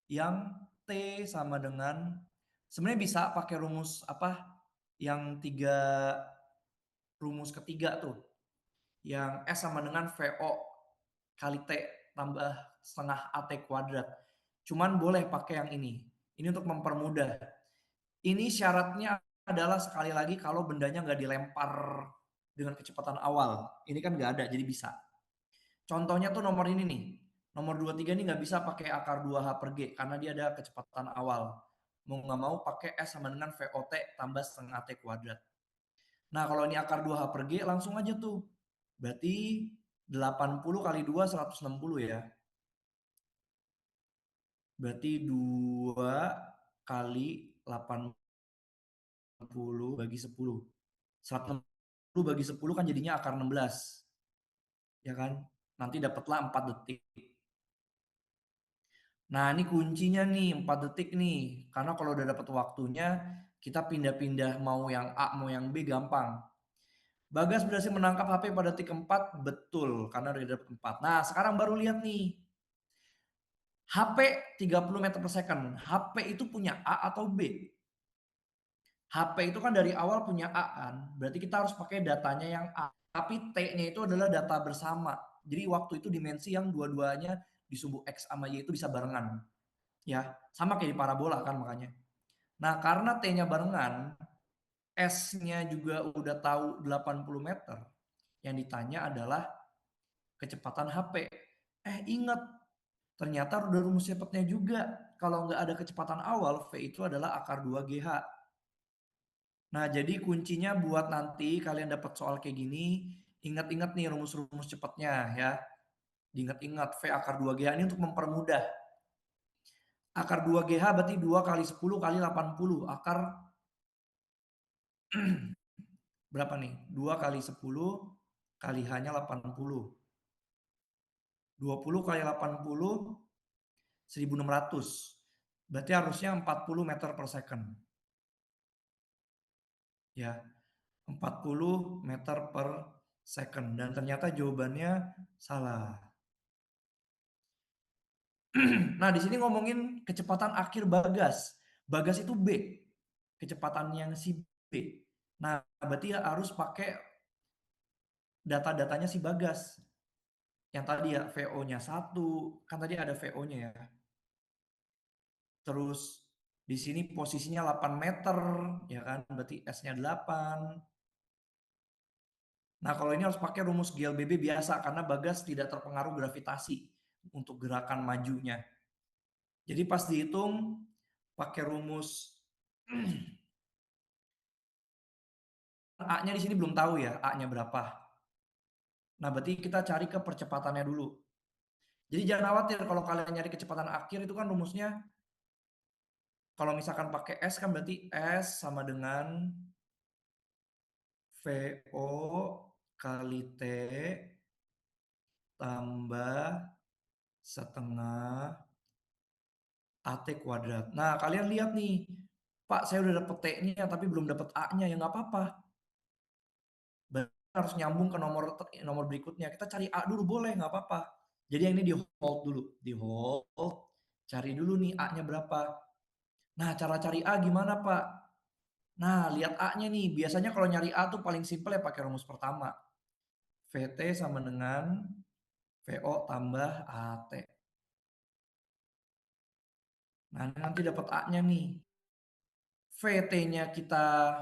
yang T sama dengan sebenarnya bisa pakai rumus apa? Yang tiga rumus ketiga tuh. Yang S sama dengan VO kali T tambah setengah AT kuadrat. Cuman boleh pakai yang ini. Ini untuk mempermudah. Ini syaratnya adalah sekali lagi kalau bendanya nggak dilempar dengan kecepatan awal. Ini kan nggak ada, jadi bisa. Contohnya tuh nomor ini nih. Nomor 23 ini nggak bisa pakai akar 2H per G karena dia ada kecepatan awal. Mau nggak mau pakai S sama dengan VOT tambah setengah T kuadrat. Nah kalau ini akar 2H per G langsung aja tuh. Berarti 80 kali 2 160 ya. Berarti 2 kali 80 bagi 10. 160 bagi 10 kan jadinya akar 16. Ya kan? Nanti dapatlah 4 detik. Nah, ini kuncinya nih 4 detik nih. Karena kalau udah dapat waktunya, kita pindah-pindah mau yang A, mau yang B gampang. Bagas berhasil menangkap HP pada detik keempat, betul karena udah dapat 4. Nah, sekarang baru lihat nih. HP 30 meter per second. HP itu punya A atau B? HP itu kan dari awal punya A kan. Berarti kita harus pakai datanya yang A. Tapi T-nya itu adalah data bersama. Jadi waktu itu dimensi yang dua-duanya disumbu X sama Y itu bisa barengan. Ya, sama kayak di parabola kan makanya. Nah, karena T-nya barengan, S-nya juga udah tahu 80 meter. Yang ditanya adalah kecepatan HP. Ingat, ternyata udah rumus cepatnya juga. Kalau nggak ada kecepatan awal, V itu adalah akar 2GH. Nah, jadi kuncinya buat nanti kalian dapat soal kayak gini, ingat-ingat nih rumus-rumus cepatnya ya. Diingat-ingat V akar 2GH ini untuk mempermudah. Akar 2GH berarti 2 kali 10 kali 80. Akar berapa nih? 2 kali 10 kali hanya 80. 20 kali 80, 1600. Berarti harusnya 40 meter per second. Ya, 40 meter per second. Dan ternyata jawabannya salah. Nah, di sini ngomongin kecepatan akhir Bagas. Bagas itu B. Kecepatan yang si B. Nah, berarti harus pakai data-datanya si Bagas. Yang tadi ya VO-nya 1, kan tadi ada VO-nya ya. Terus di sini posisinya 8 meter, ya kan? Berarti S-nya 8. Nah, kalau ini harus pakai rumus GLBB biasa karena Bagas tidak terpengaruh gravitasi untuk gerakan majunya. Jadi pas dihitung pakai rumus A-nya di sini belum tahu ya, A-nya berapa. Nah, berarti kita cari ke percepatannya dulu. Jadi jangan khawatir kalau kalian nyari kecepatan akhir itu kan rumusnya kalau misalkan pakai S kan berarti S sama dengan VO kali T tambah setengah AT kuadrat. Nah, kalian lihat nih, Pak, saya udah dapet T-nya tapi belum dapet A-nya, ya nggak apa-apa. Berarti harus nyambung ke nomor berikutnya. Kita cari A dulu boleh, nggak apa-apa. Jadi yang ini di hold dulu, di hold, cari dulu nih A-nya berapa. Nah, cara cari A gimana, Pak? Nah, lihat A-nya nih. Biasanya kalau nyari A tuh paling simpel ya pakai rumus pertama. VT sama dengan VO tambah AT. Nah, nanti dapat A-nya nih. VT-nya kita,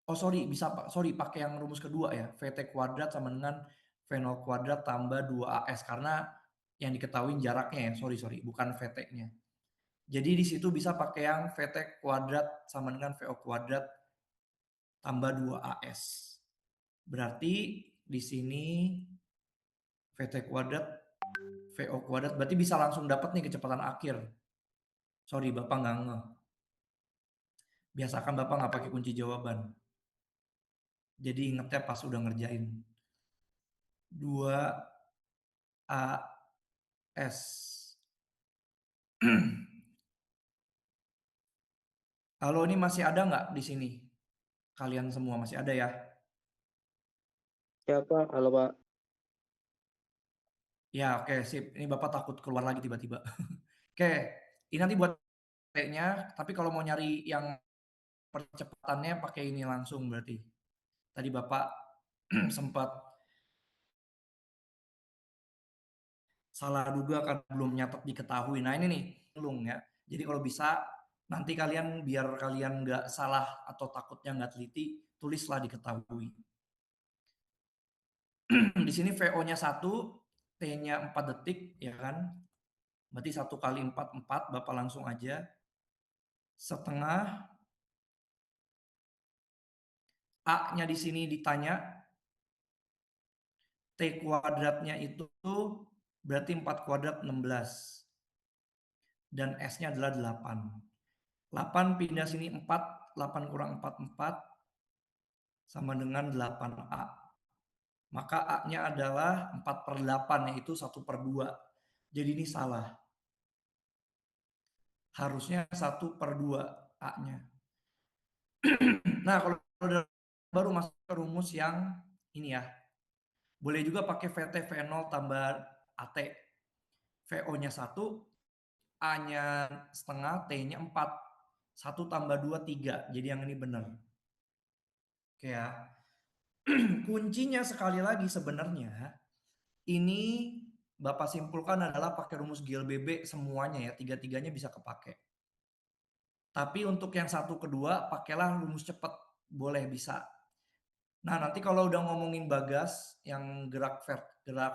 oh sorry, bisa Pak, sorry pakai yang rumus kedua ya. VT kuadrat sama dengan V0 kuadrat tambah 2AS karena yang diketahui jaraknya ya. Sorry, sorry, bukan VT-nya. Jadi di situ bisa pakai yang VT kuadrat sama dengan VO kuadrat tambah 2AS. Berarti di sini VT kuadrat VO kuadrat berarti bisa langsung dapat nih kecepatan akhir. Sorry, Bapak nggak ngeh. Biasakan Bapak nggak pakai kunci jawaban. Jadi ingetnya pas udah ngerjain. 2AS. Halo, ini masih ada nggak di sini? Kalian semua masih ada ya? Ya Pak, halo Pak. Ya, oke, sip. Ini Bapak takut keluar lagi tiba-tiba. Oke, ini nanti buat T-nya, tapi kalau mau nyari yang percepatannya pakai ini langsung berarti. Tadi Bapak sempat salah duga kan belum nyatet diketahui. Nah ini nih, lung ya. Jadi kalau bisa nanti kalian biar kalian nggak salah atau takutnya nggak teliti, tulislah diketahui. Di sini VO-nya 1, T-nya 4 detik, ya kan? Berarti 1 kali 4, 4, Bapak langsung aja. Setengah, A-nya di sini ditanya, T kuadratnya itu berarti 4 kuadrat 16. Dan S-nya adalah 8. 8 pindah sini 4, 8 kurang 4, 4, sama dengan 8A. Maka A-nya adalah 4/8, yaitu 1/2. Jadi ini salah. Harusnya 1/2 A-nya. Nah, kalau udah baru masuk ke rumus yang ini ya. Boleh juga pakai VT V0 tambah AT. VO-nya 1, A-nya setengah, T-nya 4. 1 tambah 2, 3. Jadi yang ini benar. Oke ya. Kuncinya sekali lagi sebenarnya ini Bapak simpulkan adalah pakai rumus GLBB semuanya ya, tiga-tiganya bisa kepake. Tapi untuk yang satu kedua pakailah rumus cepat, boleh bisa. Nah, nanti kalau udah ngomongin bagas yang gerak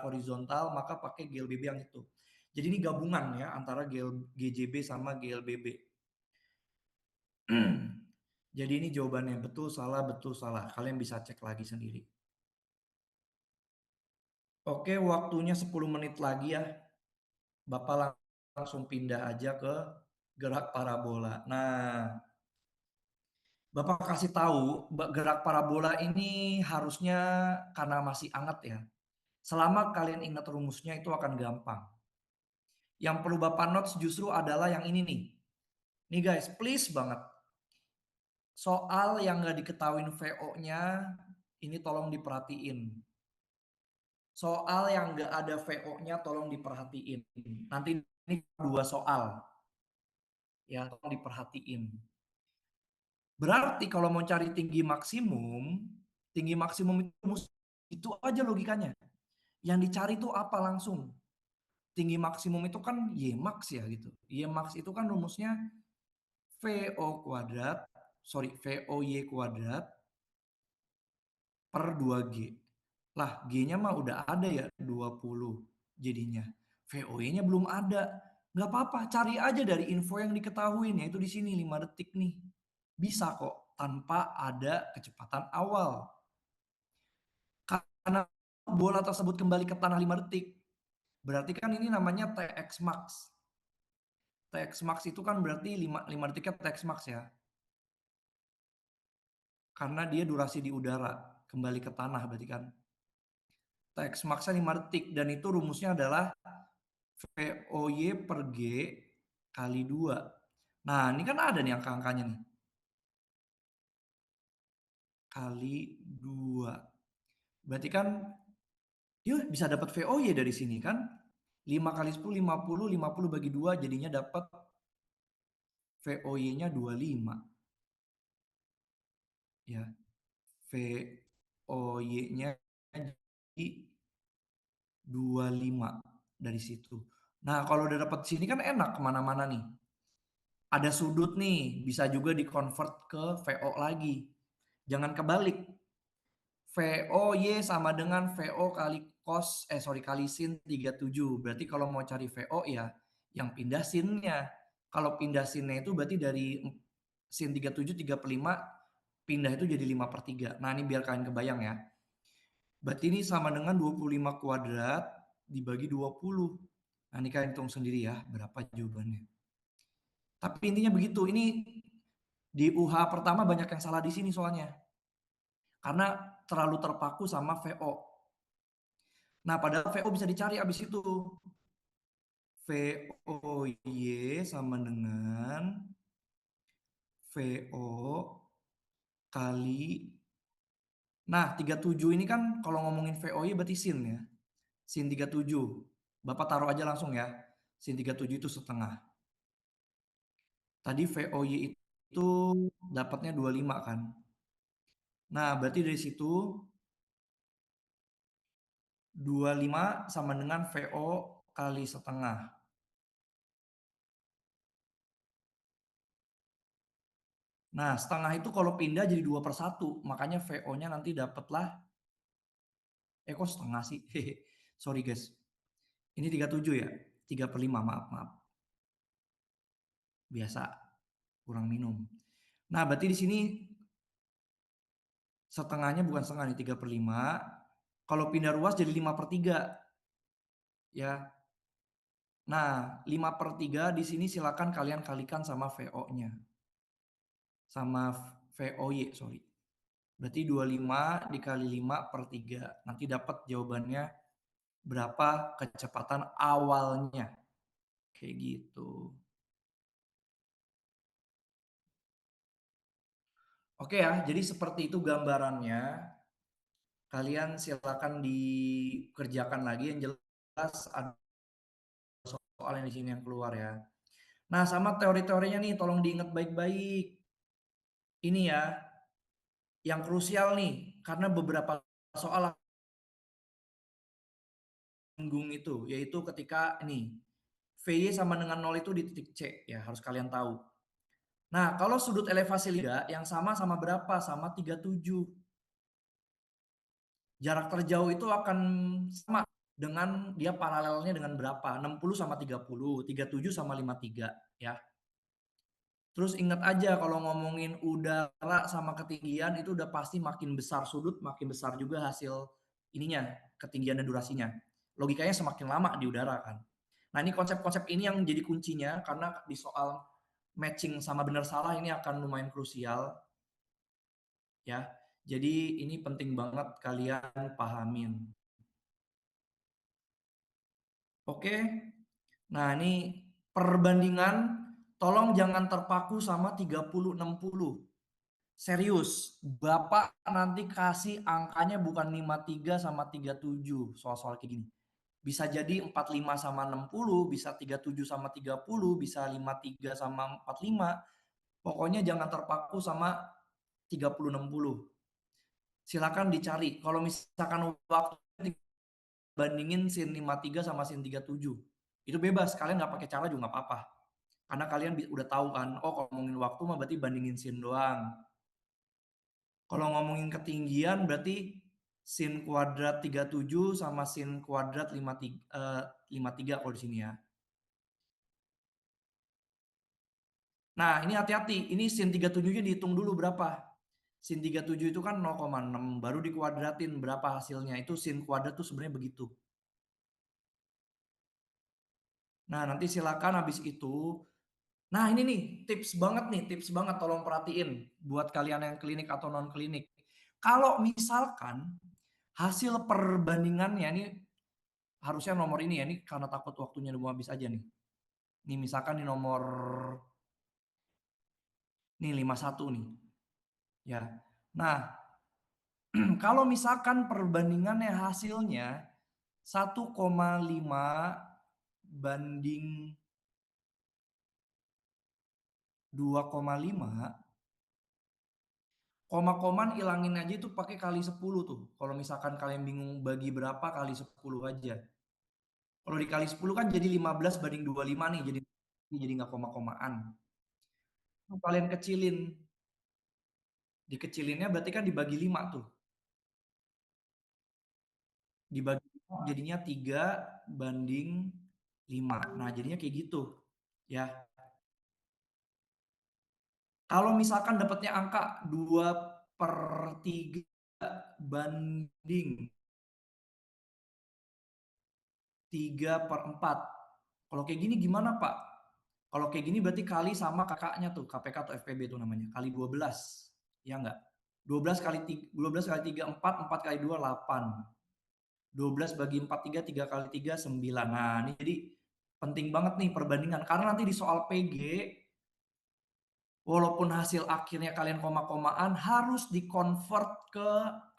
horizontal maka pakai GLBB yang itu. Jadi ini gabungan ya antara GJB sama GLBB. Jadi ini jawabannya betul salah betul salah. Kalian bisa cek lagi sendiri. Oke, waktunya 10 menit lagi ya. Bapak langsung pindah aja ke gerak parabola. Nah, Bapak kasih tahu gerak parabola ini harusnya karena masih anget ya. Selama kalian ingat rumusnya itu akan gampang. Yang perlu Bapak notes justru adalah yang ini nih. Nih guys, please banget. Soal yang nggak diketahuin VO-nya, ini tolong diperhatiin. Soal yang nggak ada VO-nya tolong diperhatiin. Nanti ini dua soal. Ya, tolong diperhatiin. Berarti kalau mau cari tinggi maksimum itu aja logikanya. Yang dicari itu apa langsung? Tinggi maksimum itu kan Y max ya gitu. Y max itu kan rumusnya VO kuadrat, sorry VOY kuadrat per 2G. Lah G-nya mah udah ada ya 20 jadinya. VOY-nya belum ada. Nggak apa-apa, cari aja dari info yang diketahui yaitu di sini 5 detik nih. Bisa kok tanpa ada kecepatan awal. Karena bola tersebut kembali ke tanah 5 detik. Berarti kan ini namanya TX max. TX max itu kan berarti 5 detiknya TX max ya. Karena dia durasi di udara. kembali ke tanah berarti kan. Teks maksa 5 detik dan itu rumusnya adalah VOY per G kali 2. Nah, ini kan ada nih angka-angkanya nih. Kali 2. Berarti kan yuk bisa dapat VOY dari sini kan. 5 kali 10, 50, 50 bagi 2 jadinya dapat VOY-nya 25. Ya, VOY-nya jadi 25 dari situ. Nah, kalau udah dapat sini kan enak kemana-mana nih. Ada sudut nih, bisa juga di-convert ke VO lagi. Jangan kebalik. VOY sama dengan VO kali kali sin 37. Berarti kalau mau cari VO ya yang pindah sinnya. Kalau pindah sinnya itu berarti dari sin 37 3/5 pindah itu jadi 5/3. Nah, ini biar kalian kebayang ya. Berarti ini sama dengan 25 kuadrat dibagi 20. Nah, ini kalian hitung sendiri ya berapa jawabannya. Tapi intinya begitu. Ini di UH pertama banyak yang salah di sini soalnya. Karena terlalu terpaku sama VO. Nah, padahal VO bisa dicari abis itu. VOY sama dengan VO kali. Nah, 37 ini kan kalau ngomongin VOY berarti sin ya. Sin 37. Bapak taruh aja langsung ya. Sin 37 itu setengah. Tadi VOY itu dapatnya 25 kan. Nah, berarti dari situ 25 sama dengan VO kali setengah. Nah, setengah itu kalau pindah jadi 2/1. Makanya VO-nya nanti dapatlah. Kok setengah sih? Sorry guys. Ini 37 ya? 3/5, maaf. Biasa, kurang minum. Nah, berarti di sini setengahnya bukan setengah nih, 3/5. Kalau pindah ruas jadi 5/3. Ya. Nah, 5/3 di sini silakan kalian kalikan sama VO-nya. Sama VOY, sorry. Berarti 25 dikali 5/3. Nanti dapat jawabannya berapa kecepatan awalnya. Kayak gitu. Oke ya, jadi seperti itu gambarannya. Kalian silakan dikerjakan lagi, yang jelas ada soal yang di sini yang keluar ya. Nah, sama teori-teorinya nih tolong diingat baik-baik. Ini ya, yang krusial nih karena beberapa soal singgung itu, yaitu ketika ini VY sama dengan 0 itu di titik C ya, harus kalian tahu. Nah, kalau sudut elevasi liga yang sama berapa? Sama 37. Jarak terjauh itu akan sama dengan dia paralelnya dengan berapa? 60 sama 30, 37 sama 53 ya. Terus ingat aja kalau ngomongin udara sama ketinggian itu udah pasti makin besar sudut, makin besar juga hasil ininya, ketinggian dan durasinya. Logikanya semakin lama di udara kan. Nah, ini konsep-konsep ini yang jadi kuncinya karena di soal matching sama benar salah ini akan lumayan krusial ya. Jadi ini penting banget kalian pahamin. Oke. Nah, ini perbandingan tolong jangan terpaku sama 30-60. Serius, Bapak nanti kasih angkanya bukan 53 sama 37 soal-soal kayak gini. Bisa jadi 45 sama 60, bisa 37 sama 30, bisa 53 sama 45. Pokoknya jangan terpaku sama 30-60. Silakan dicari. Kalau misalkan waktu bandingin sin 53 sama sin 37. Itu bebas, kalian nggak pakai cara juga nggak apa-apa. Karena kalian udah tahu kan, oh kalau ngomongin waktu mah berarti bandingin sin doang. Kalau ngomongin ketinggian berarti sin kuadrat 37 sama sin kuadrat 53 kalau di sini ya. Nah, ini hati-hati. Ini sin 37-nya dihitung dulu berapa. Sin 37 itu kan 0,6 baru dikuadratin berapa hasilnya. Itu sin kuadrat tuh sebenarnya begitu. Nah, nanti silakan habis itu. Nah, ini nih tips banget tolong perhatiin buat kalian yang klinik atau non klinik. Kalau misalkan hasil perbandingannya ini harusnya nomor ini ya, ini karena takut waktunya udah mau habis aja nih. Nih misalkan di nomor nih 51 nih. Ya. Nah, kalau misalkan perbandingannya hasilnya 1,5 banding 2,5, koma-koman ilangin aja itu pakai kali 10 tuh. Kalau misalkan kalian bingung bagi berapa, kali 10 aja. Kalau dikali 10 kan jadi 15 banding 25 nih, jadi nggak koma-komaan. Kalian kecilin. Dikecilinnya berarti kan dibagi 5 tuh. Dibagi 5 jadinya 3 banding 5. Nah, jadinya kayak gitu. Ya. Kalau misalkan dapatnya angka 2/3 banding 3/4. Kalau kayak gini gimana, Pak? Kalau kayak gini berarti kali sama kakaknya tuh, KPK atau FPB itu namanya, kali 12. Ya enggak? 12 kali 3, 4, 4 kali 2, 8. 12 bagi 4, 3 kali 3, 9. Nah, ini jadi penting banget nih perbandingan. Karena nanti di soal PG, walaupun hasil akhirnya kalian koma-komaan, harus di-convert ke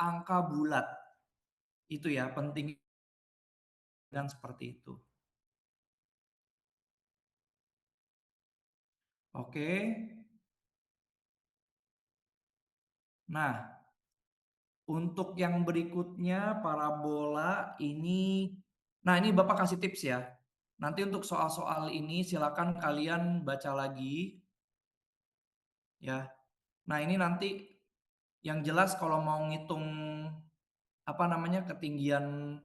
angka bulat. Itu ya, penting dan seperti itu. Oke. Nah, untuk yang berikutnya parabola ini, nah ini Bapak kasih tips ya. Nanti untuk soal-soal ini silakan kalian baca lagi ya. Nah, ini nanti yang jelas kalau mau ngitung apa namanya ketinggian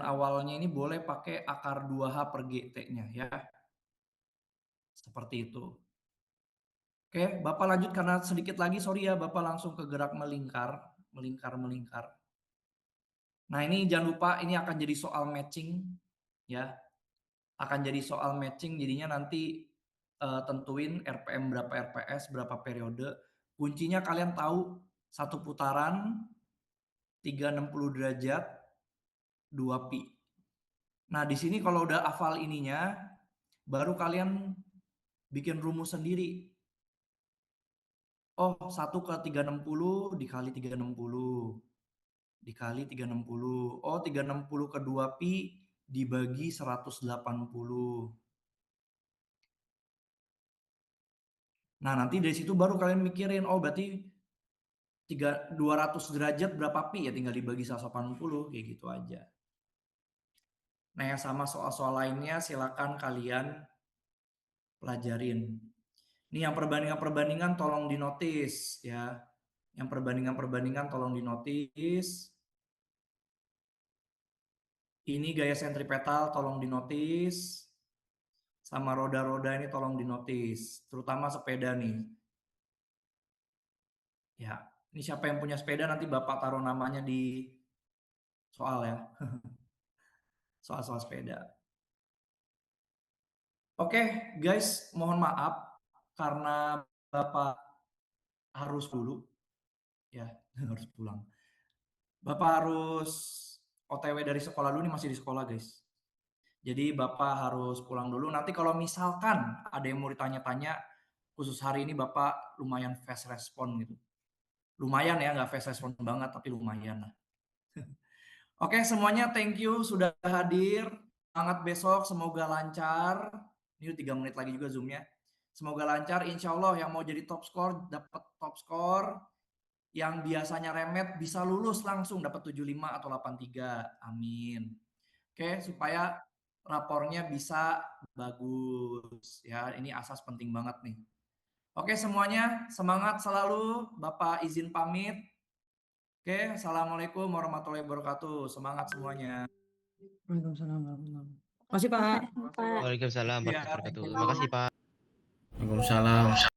awalnya ini boleh pakai akar 2H per GT-nya ya. Seperti itu. Oke, Bapak lanjut karena sedikit lagi sorry ya Bapak langsung ke gerak melingkar. Nah, ini jangan lupa ini akan jadi soal matching ya. Akan jadi soal matching jadinya nanti tentuin RPM berapa RPS, berapa periode. Kuncinya kalian tahu satu putaran 360 derajat 2 pi. Nah, di sini kalau udah hafal ininya baru kalian bikin rumus sendiri. Oh, 1 ke 360 dikali 360 dikali 360. Oh, 360 ke 2 pi dibagi 180. Nah, nanti dari situ baru kalian mikirin, oh berarti 200 derajat berapa pi ya, tinggal dibagi 180 kayak gitu aja. Nah, yang sama soal-soal lainnya silakan kalian pelajarin. Ini yang perbandingan-perbandingan tolong dinotis ya. Yang perbandingan-perbandingan tolong dinotis. Ini gaya sentripetal tolong dinotis. Sama roda-roda ini tolong dinotis, terutama sepeda nih. Ya, ini siapa yang punya sepeda nanti Bapak taruh namanya di soal ya. Soal-soal sepeda. Oke, guys, mohon maaf karena Bapak harus dulu ya, harus pulang. Bapak harus OTW dari sekolah dulu nih, masih di sekolah, guys. Jadi Bapak harus pulang dulu. Nanti kalau misalkan ada yang mau ditanya-tanya, khusus hari ini Bapak lumayan fast respon gitu. Lumayan ya, nggak fast respon banget, tapi lumayan lah. Oke, semuanya thank you sudah hadir. Semangat besok, semoga lancar. Ini 3 menit lagi juga Zoom-nya. Semoga lancar, insya Allah yang mau jadi top score dapat top score. Yang biasanya remet bisa lulus langsung dapat 75 atau 83. Amin. Oke, supaya rapornya bisa bagus ya. Ini asas penting banget nih. Oke, semuanya semangat selalu. Bapak izin pamit. Oke, assalamualaikum warahmatullahi wabarakatuh. Semangat semuanya. Waalaikumsalam warahmatullahi wabarakatuh. Makasih Pak. Waalaikumsalam Iya, warahmatullahi thank wabarakatuh. you. Makasih Pak. Waalaikumsalam.